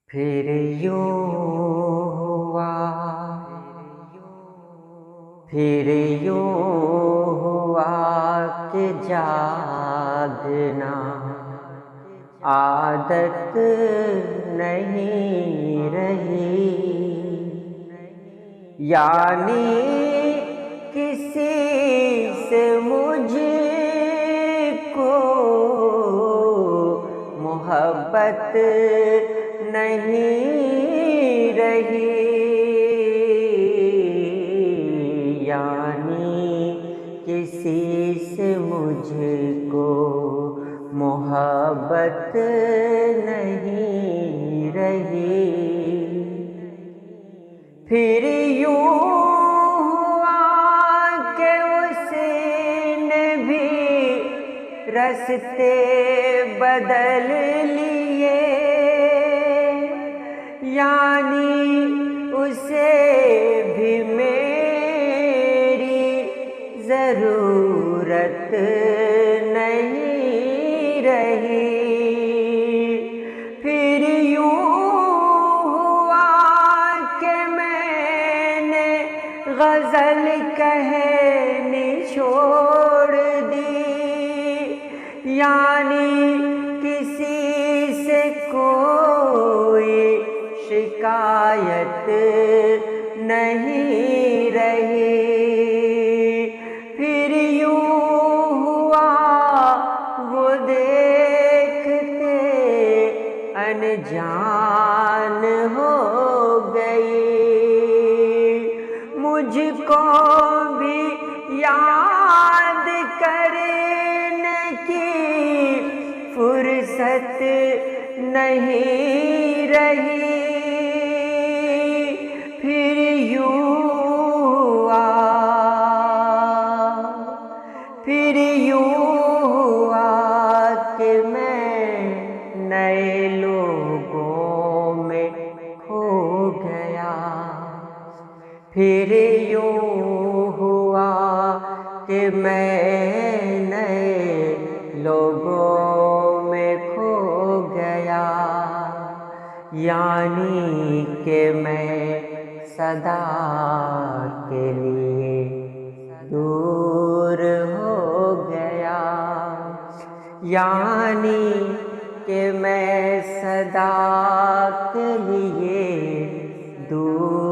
پھر یوں ہوا پھر یوں ہوا کہ جاگنا عادت نہیں رہی، یعنی کسی سے مجھ کو محبت نہیں رہی، یعنی کسی سے مجھ کو محبت نہیں رہی۔ پھر یوں ہوا کہ اس نے بھی رستے بدل لیے، یعنی اسے بھی میری ضرورت نہیں رہی۔ پھر یوں ہوا کہ میں نے غزل کہنی چھوڑ دی، یعنی کسی سے کوئی شکایت نہیں رہی۔ پھر یوں ہوا وہ دیکھتے انجان ہو گئی، مجھ کو بھی یاد کرنے کی فرصت نہیں رہی۔ پھر یوں ہوا پھر یوں ہوا کہ میں نئے لوگوں میں کھو گیا۔ پھر یوں ہوا کہ میں نئے لوگوں میں کھو گیا، یعنی کہ میں صدا کے لیے دور ہو گیا، یعنی کہ میں صدا کے لیے دور